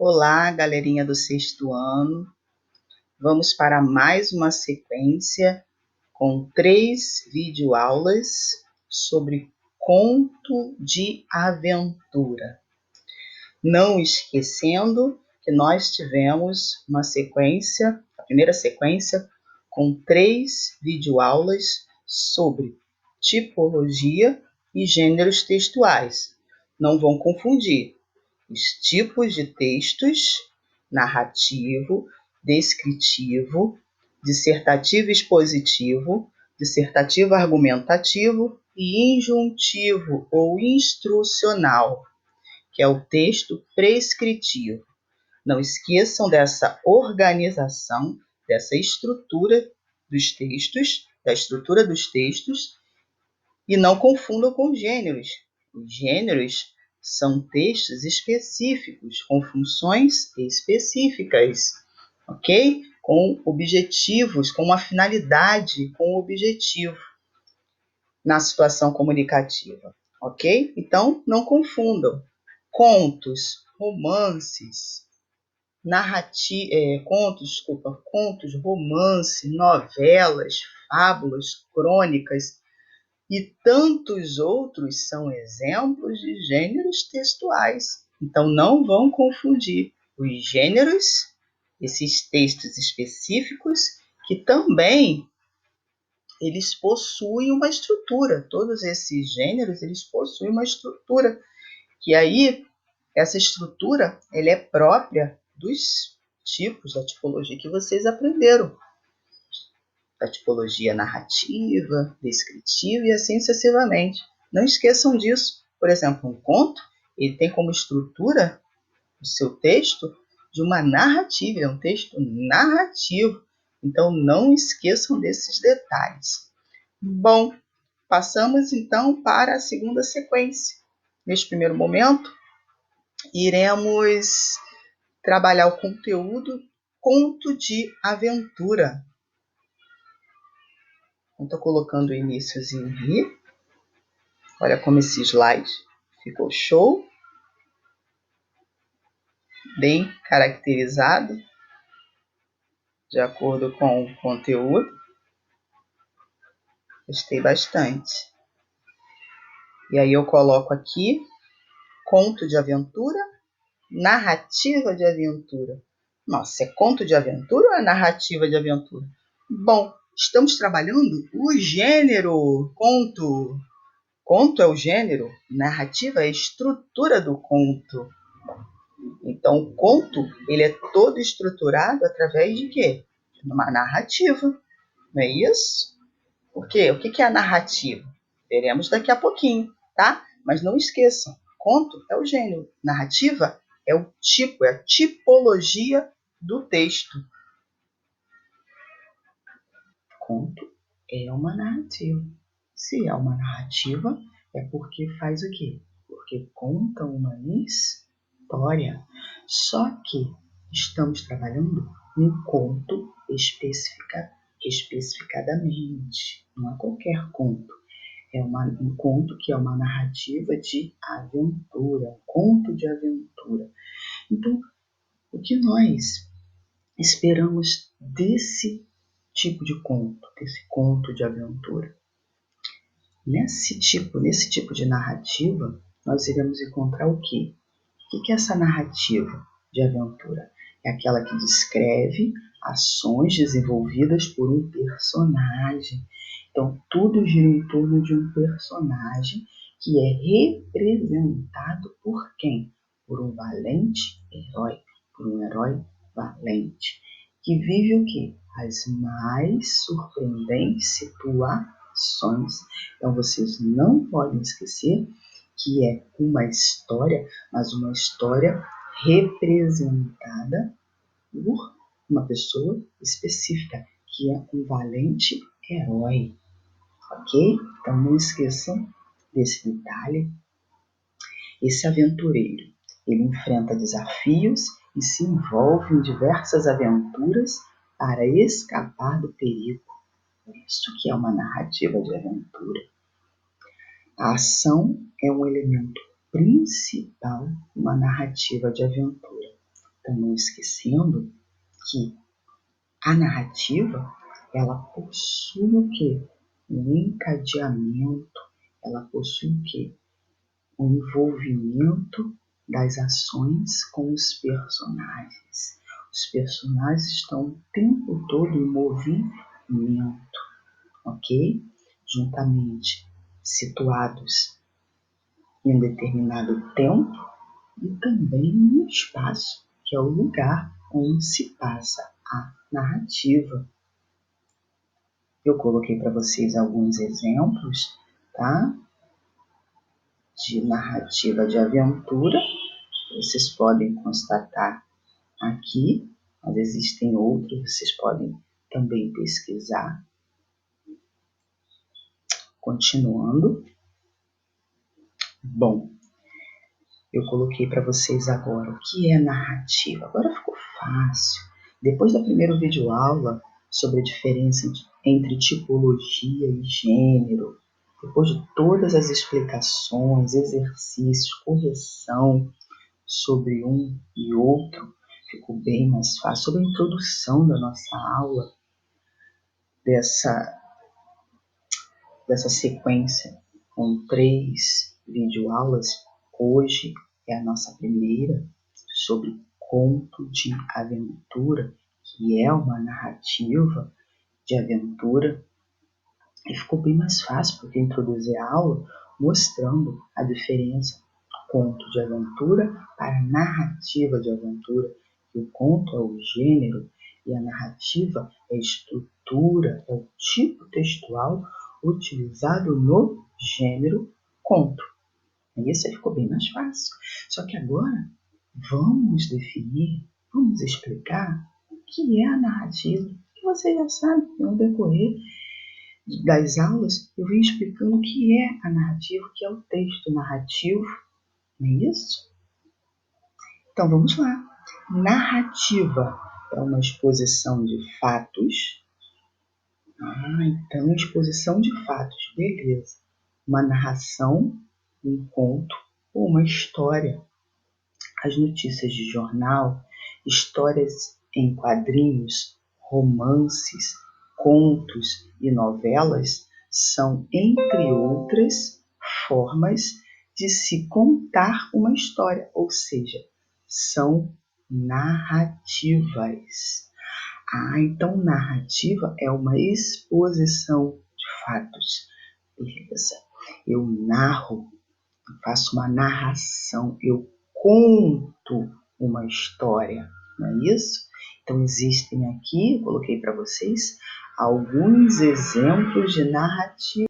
Olá, galerinha do sexto ano. Vamos para mais uma sequência com 3 videoaulas sobre conto de aventura. Não esquecendo que nós tivemos uma sequência, a primeira sequência, com 3 videoaulas sobre tipologia e gêneros textuais. Não vão confundir os tipos de textos: narrativo, descritivo, dissertativo expositivo, dissertativo argumentativo e injuntivo ou instrucional, que é o texto prescritivo. Não esqueçam dessa organização, dessa estrutura dos textos, da estrutura dos textos, e não confundam com gêneros. Os gêneros são textos específicos, com funções específicas, ok? Com objetivos, com uma finalidade, com um objetivo na situação comunicativa, ok? Então, não confundam. Contos, romances, contos, romance, novelas, fábulas, crônicas e tantos outros são exemplos de gêneros textuais. Então, não vão confundir os gêneros, esses textos específicos, que também eles possuem uma estrutura. Todos esses gêneros, eles possuem uma estrutura, que aí, essa estrutura, ela é própria dos tipos da tipologia que vocês aprenderam. Da tipologia narrativa, descritiva e assim sucessivamente. Não esqueçam disso. Por exemplo, um conto, ele tem como estrutura o seu texto de uma narrativa, é um texto narrativo. Então, não esqueçam desses detalhes. Bom, passamos então para a segunda sequência. Neste primeiro momento, iremos trabalhar o conteúdo conto de aventura. Estou colocando o iníciozinho aqui. Olha como esse slide ficou show. Bem caracterizado, de acordo com o conteúdo. Gostei bastante. E aí eu coloco aqui conto de aventura, narrativa de aventura. Nossa, é conto de aventura ou é narrativa de aventura? Bom, estamos trabalhando o gênero conto. Conto é o gênero, narrativa é a estrutura do conto. Então, o conto, ele é todo estruturado através de quê? De uma narrativa, não é isso? Por quê? O que é a narrativa? Veremos daqui a pouquinho, tá? Mas não esqueçam, conto é o gênero, narrativa é o tipo, é a tipologia do texto. Conto é uma narrativa. Se é uma narrativa, é porque faz o quê? Porque conta uma história. Só que estamos trabalhando um conto especificadamente. Não é qualquer conto. É um conto que é uma narrativa de aventura, um conto de aventura. Então, o que nós esperamos desse tipo de conto, desse conto de aventura? Nesse tipo de narrativa, nós iremos encontrar o quê? O que é essa narrativa de aventura? É aquela que descreve ações desenvolvidas por um personagem. Então, tudo gira em torno de um personagem que é representado por quem? Por um valente herói, por um herói valente, que vive o quê? As mais surpreendentes situações. Então, vocês não podem esquecer que é uma história, mas uma história representada por uma pessoa específica, que é um valente herói, ok? Então não esqueçam desse detalhe. Esse aventureiro, ele enfrenta desafios e se envolve em diversas aventuras para escapar do perigo. Isso que é uma narrativa de aventura. A ação é um elemento principal de uma narrativa de aventura. não esquecendo que a narrativa, ela possui o quê? Um encadeamento, ela possui o quê? Um envolvimento das ações com os personagens. Os personagens estão o tempo todo em movimento, ok? Juntamente situados em um determinado tempo e também no espaço, que é o lugar onde se passa a narrativa. Eu coloquei para vocês alguns exemplos, tá? De narrativa de aventura. Vocês podem constatar aqui, mas existem outros, vocês podem também pesquisar. Continuando. Bom, eu coloquei para vocês agora o que é narrativa. Agora ficou fácil. Depois da primeira videoaula sobre a diferença entre tipologia e gênero, depois de todas as explicações, exercícios, correção sobre um e outro, ficou bem mais fácil. Sobre a introdução da nossa aula, dessa sequência com 3 videoaulas, hoje é a nossa primeira sobre conto de aventura, que é uma narrativa de aventura. E ficou bem mais fácil porque eu introduzi a aula mostrando a diferença do conto de aventura para a narrativa de aventura. O conto é o gênero e a narrativa é a estrutura, é o tipo textual utilizado no gênero conto. E isso aí ficou bem mais fácil. Só que agora vamos definir, vamos explicar o que é a narrativa. Que você já sabe, no decorrer das aulas, eu venho explicando o que é a narrativa, o que é o texto narrativo, não é isso? Então vamos lá. Narrativa é uma exposição de fatos. Então exposição de fatos, beleza. Uma narração, um conto ou uma história. As notícias de jornal, histórias em quadrinhos, romances, contos e novelas são, entre outras, formas de se contar uma história, ou seja, são narrativas. Então narrativa é uma exposição de fatos. Beleza. Eu narro, eu faço uma narração, eu conto uma história, não é isso? Então existem aqui, eu coloquei para vocês, alguns exemplos de narrativa.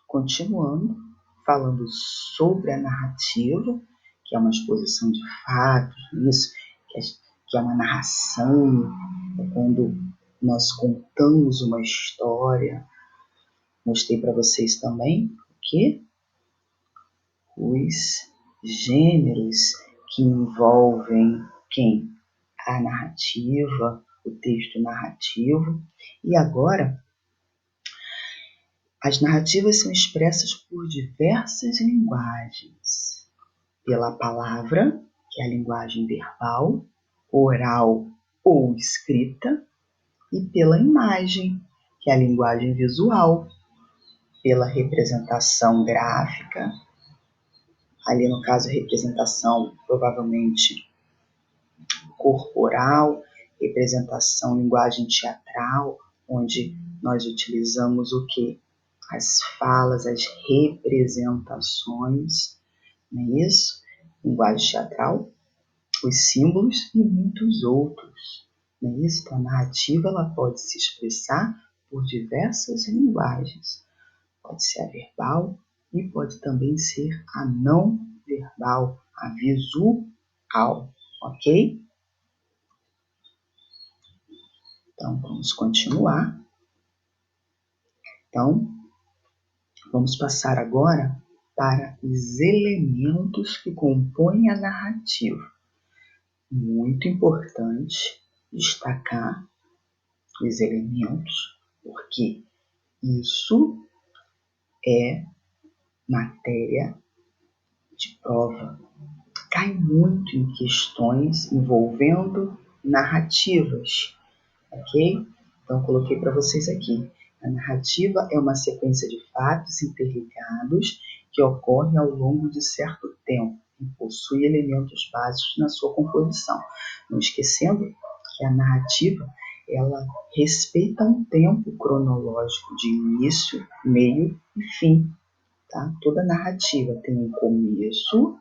Continuando, falando sobre a narrativa, que é uma exposição de fatos, isso, que é uma narração, é quando nós contamos uma história. Mostrei para vocês também que os gêneros que envolvem quem? A narrativa, o texto narrativo. E agora, as narrativas são expressas por diversas linguagens. Pela palavra, que é a linguagem verbal, oral ou escrita, e pela imagem, que é a linguagem visual, pela representação gráfica, ali no caso representação provavelmente corporal, representação linguagem teatral, onde nós utilizamos o que? As falas, as representações, não é isso? Linguagem teatral, os símbolos e muitos outros. Não é isso? Então, a narrativa ela pode se expressar por diversas linguagens. Pode ser a verbal e pode também ser a não verbal, a visual, ok? Então, vamos continuar. Então, vamos passar agora para os elementos que compõem a narrativa. Muito importante destacar os elementos, porque isso é matéria de prova. cai muito em questões envolvendo narrativas, ok? Então, coloquei para vocês aqui. A narrativa é uma sequência de fatos interligados que ocorre ao longo de certo tempo e possui elementos básicos na sua composição. Não esquecendo que a narrativa ela respeita um tempo cronológico de início, meio e fim. Tá? Toda narrativa tem um começo,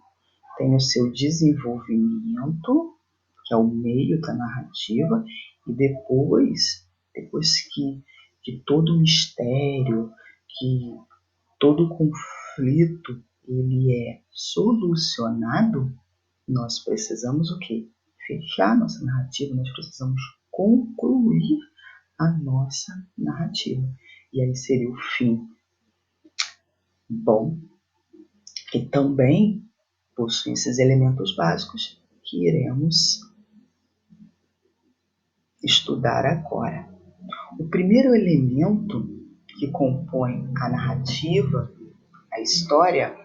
tem o seu desenvolvimento, que é o meio da narrativa, e depois que todo mistério, que todo conflito ele é solucionado, nós precisamos o quê? Fechar nossa narrativa, nós precisamos concluir a nossa narrativa. E aí seria o fim. Bom, e também possui esses elementos básicos que iremos estudar agora. O primeiro elemento que compõe a narrativa, a história,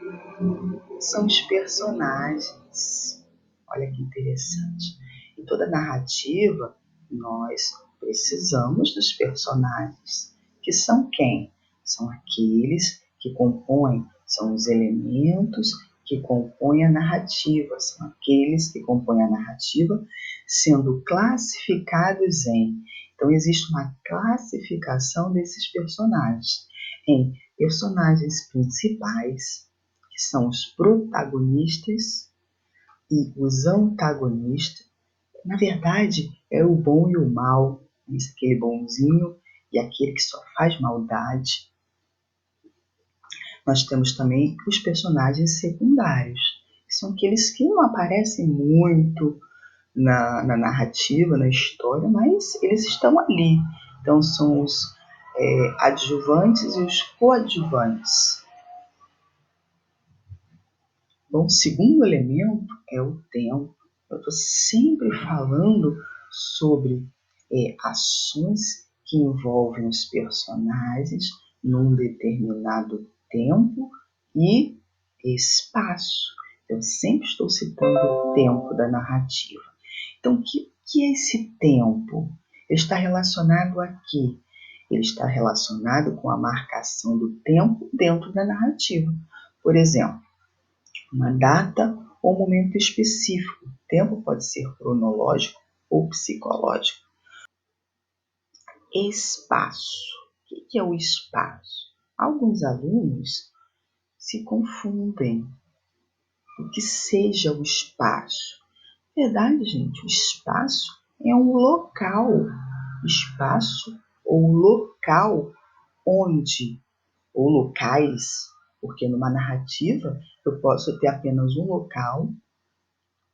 são os personagens. Olha que interessante. Em toda narrativa, nós precisamos dos personagens, que são quem? São aqueles que compõem, são os elementos que compõem a narrativa, são aqueles que compõem a narrativa sendo classificados em. Então, existe uma classificação desses personagens em personagens principais, que são os protagonistas, e os antagonistas. Na verdade, é o bom e o mal, aquele bonzinho e aquele que só faz maldade. Nós temos também os personagens secundários, que são aqueles que não aparecem muito na narrativa, na história, mas eles estão ali. Então, são os adjuvantes e os coadjuvantes. Bom, o segundo elemento é o tempo. Eu estou sempre falando sobre ações que envolvem os personagens num determinado tempo e espaço. Eu sempre estou citando o tempo da narrativa. Então, o que é esse tempo? Ele está relacionado a quê? Ele está relacionado com a marcação do tempo dentro da narrativa. Por exemplo, uma data ou momento específico. O tempo pode ser cronológico ou psicológico. Espaço. O que é o espaço? Alguns alunos se confundem. O que seja o espaço? Verdade, gente, o espaço é um local. Espaço ou local onde, ou locais, porque numa narrativa eu posso ter apenas um local,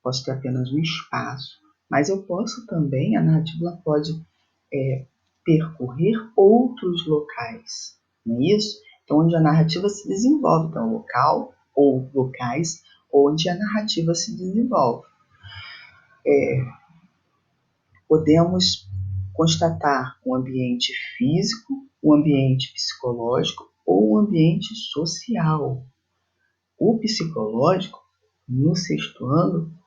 posso ter apenas um espaço, mas eu posso também, a narrativa pode percorrer outros locais, não é isso? Então, onde a narrativa se desenvolve, então, local ou locais onde a narrativa se desenvolve. Podemos constatar um ambiente físico, um ambiente psicológico ou um ambiente social. O psicológico, no sexto ano,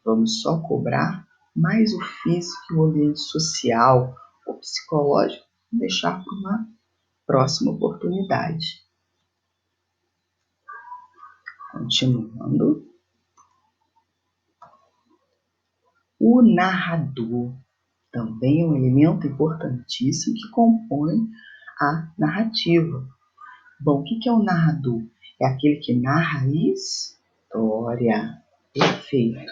vamos só cobrar, mais o físico e o ambiente social, o psicológico, deixar para uma próxima oportunidade. Continuando. O narrador também é um elemento importantíssimo que compõe a narrativa. Bom, o que é o narrador? É aquele que narra a história. Perfeito.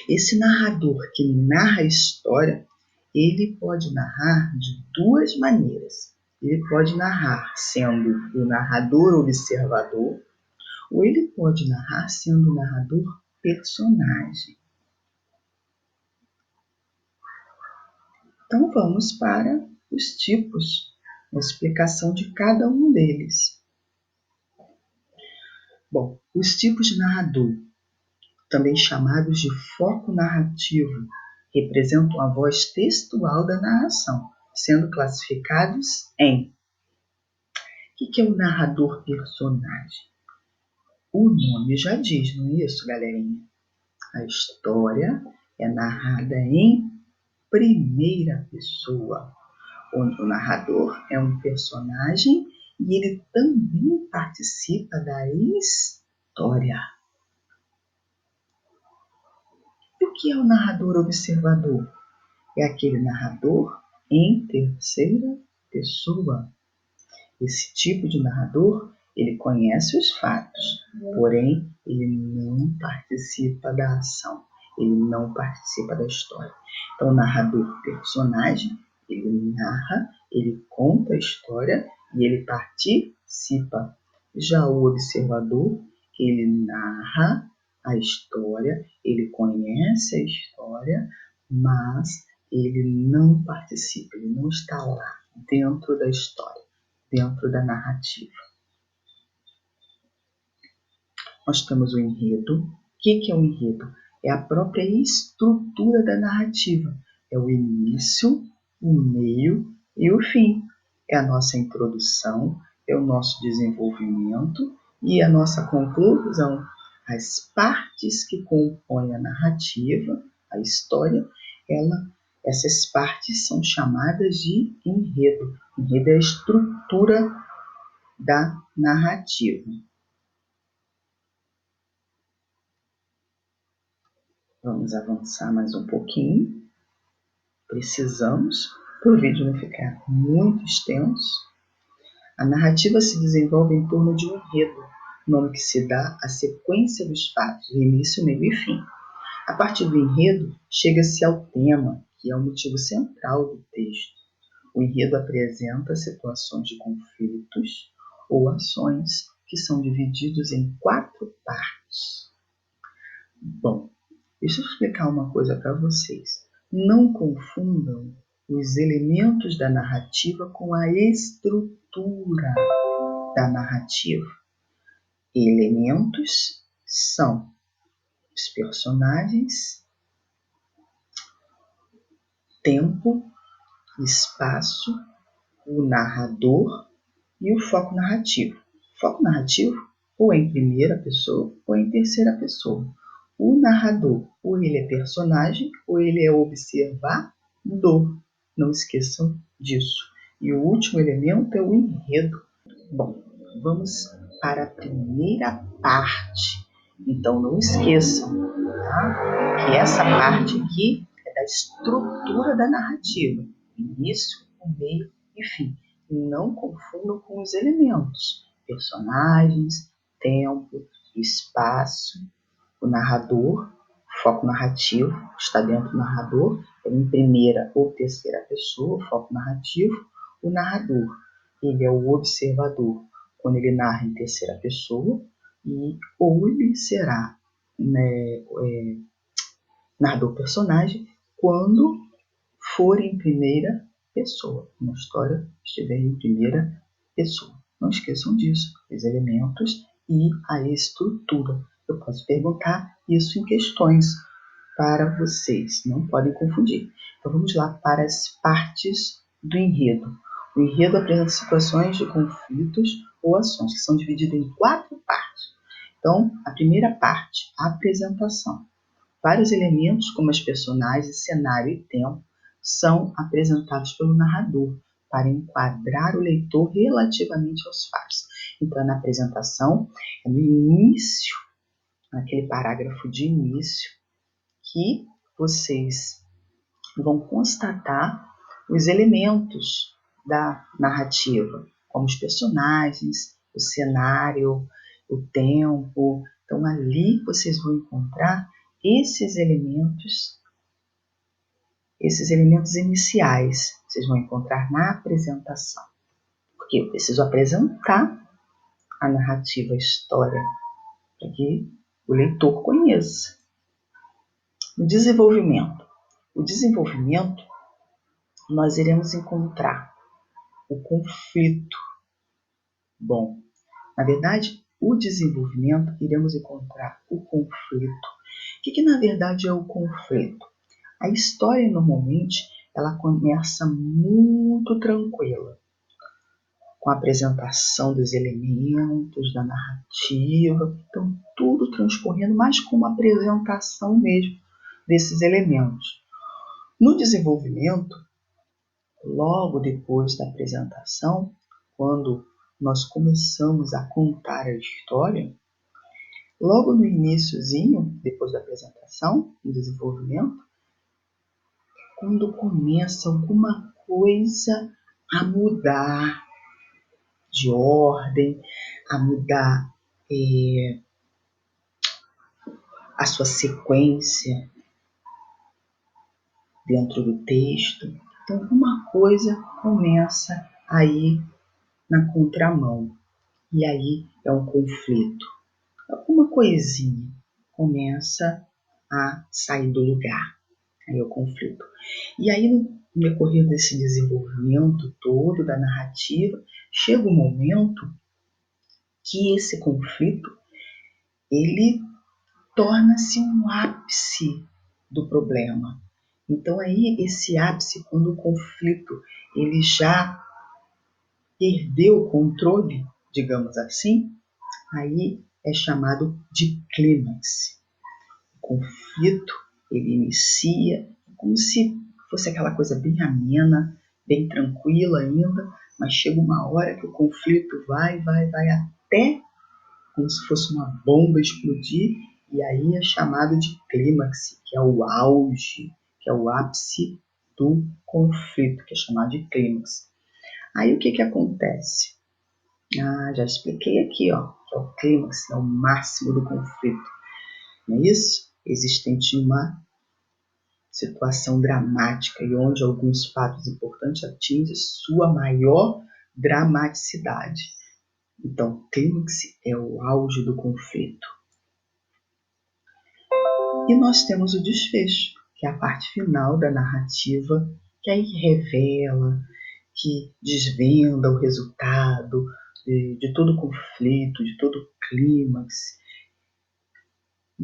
Esse narrador que narra a história, ele pode narrar de duas maneiras. Ele pode narrar sendo o narrador observador, ou ele pode narrar sendo o narrador personagem. Então vamos para os tipos, a explicação de cada um deles. Bom, os tipos de narrador, também chamados de foco narrativo, representam a voz textual da narração, sendo classificados em: o que é o narrador personagem? O nome já diz, não é isso, galerinha? A história é narrada em primeira pessoa, onde o narrador é um personagem e ele também participa da história. E o que é o narrador observador? É aquele narrador em terceira pessoa. Esse tipo de narrador, ele conhece os fatos, porém ele não participa da ação, ele não participa da história. Então, o narrador personagem, ele narra, ele conta a história e ele participa. Já o observador, ele narra a história, ele conhece a história, mas ele não participa, ele não está lá dentro da história, dentro da narrativa. Nós temos o enredo. O que é o enredo? É a própria estrutura da narrativa. É o início, o meio e o fim. É a nossa introdução, é o nosso desenvolvimento e a nossa conclusão. As partes que compõem a narrativa, a história, essas partes são chamadas de enredo. Enredo é a estrutura da narrativa. Vamos avançar mais um pouquinho. Precisamos, para o vídeo não ficar muito extenso. A narrativa se desenvolve em torno de um enredo, nome que se dá à sequência dos fatos, início, meio e fim. A partir do enredo, chega-se ao tema, que é o motivo central do texto. O enredo apresenta situações de conflitos ou ações que são divididos em 4 partes. Bom, deixa eu explicar uma coisa para vocês. Não confundam os elementos da narrativa com a estrutura da narrativa. Elementos são os personagens, tempo, espaço, o narrador e o foco narrativo. O foco narrativo ou é em primeira pessoa ou em terceira pessoa. O narrador, ou ele é personagem, ou ele é observador. Não esqueçam disso. E o último elemento é o enredo. Bom, vamos para a primeira parte. Então, não esqueçam, tá? Que essa parte aqui é da estrutura da narrativa. Início, o meio e fim. Não confundam com os elementos. Personagens, tempo, espaço, o narrador, foco narrativo, está dentro do narrador, é em primeira ou terceira pessoa, foco narrativo, o narrador, ele é o observador, quando ele narra em terceira pessoa, ou ele será narrador personagem quando for em primeira pessoa, uma história estiver em primeira pessoa. Não esqueçam disso, os elementos e a estrutura. Eu posso perguntar isso em questões para vocês, não podem confundir. Então vamos lá para as partes do enredo. O enredo apresenta situações de conflitos ou ações que são divididas em 4 partes. Então, a primeira parte, a apresentação. Vários elementos, como os personagens, cenário e tempo, são apresentados pelo narrador para enquadrar o leitor relativamente aos fatos. Então, na apresentação, é no início, naquele parágrafo de início, que vocês vão constatar os elementos da narrativa, como os personagens, o cenário, o tempo. Então, ali vocês vão encontrar esses elementos iniciais, vocês vão encontrar na apresentação. Porque eu preciso apresentar a narrativa, a história, para que o leitor conheça. O desenvolvimento. O desenvolvimento, nós iremos encontrar o conflito. Bom, na verdade, o desenvolvimento, iremos encontrar o conflito. O que na verdade é o conflito? A história, normalmente, ela começa muito tranquila. com a apresentação dos elementos, da narrativa, então tudo transcorrendo mais como apresentação mesmo desses elementos. No desenvolvimento, logo depois da apresentação, quando nós começamos a contar a história, logo no iniciozinho, depois da apresentação, no desenvolvimento, quando começa alguma coisa a mudar de ordem, a mudar a sua sequência dentro do texto. Então, alguma coisa começa a ir na contramão. E aí é um conflito. Alguma coisinha começa a sair do lugar. Aí é o conflito. E aí, no decorrer desse desenvolvimento todo da narrativa, chega um momento que esse conflito ele torna-se um ápice do problema. Então aí esse ápice, quando o conflito ele já perdeu o controle, digamos assim, aí é chamado de clímax. O conflito ele inicia como se fosse aquela coisa bem amena, bem tranquila ainda, mas chega uma hora que o conflito vai até como se fosse uma bomba explodir, e aí é chamado de clímax, que é o auge, que é o ápice do conflito, que é chamado de clímax. Aí o que acontece? Já expliquei aqui, ó, que é o clímax, é o máximo do conflito. Não é isso? Existente uma situação dramática e onde alguns fatos importantes atingem sua maior dramaticidade. Então, clímax é o auge do conflito. E nós temos o desfecho, que é a parte final da narrativa, que aí revela, que desvenda o resultado de todo o conflito, de todo o clímax,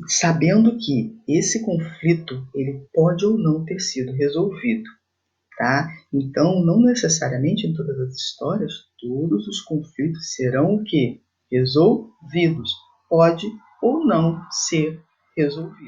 sabendo que esse conflito ele pode ou não ter sido resolvido. Tá? Então, não necessariamente em todas as histórias, todos os conflitos serão o quê? Resolvidos. Pode ou não ser resolvido.